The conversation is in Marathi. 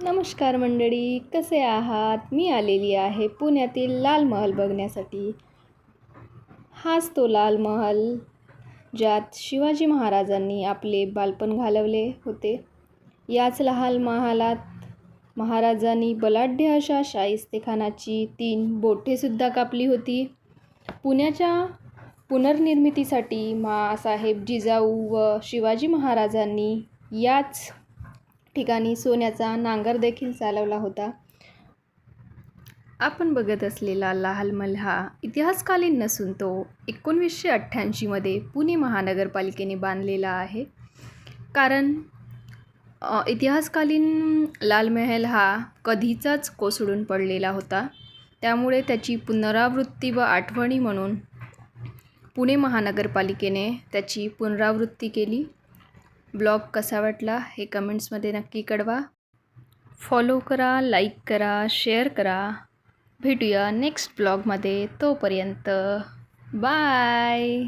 नमस्कार मंडळी, कसे आहात? मी आलेली आहे पुण्यातील लाल महल बघण्यासाठी. हाच तो लाल महल ज्यात शिवाजी महाराजांनी आपले बालपण घालवले होते. याच लाल महालात महाराजांनी बलाढ्य अशा शाहिस्तेखानाची 3 बोटेसुद्धा कापली होती. पुण्याच्या पुनर्निर्मितीसाठी माँसाहेब जिजाऊ व शिवाजी महाराजांनी याच ठिकाणी सोन्याचा नांगर देखील चालवला होता. आपण बघत असलेला लाल महल हा इतिहासकालीन नसून तो 1988 मध्ये पुणे महानगरपालिकेने बांधलेला आहे. कारण इतिहासकालीन लाल महल हा कधीचाच कोसळून पडलेला होता. त्यामुळे त्याची पुनरावृत्ती व आठवणी म्हणून पुणे महानगरपालिकेने त्याची पुनरावृत्ती केली. ब्लॉग कसा वाटला हे कमेंट्समध्ये नक्की कळवा. फॉलो करा, लाईक करा, शेअर करा. भेटूया नेक्स्ट ब्लॉगमध्ये. तोपर्यंत बाय.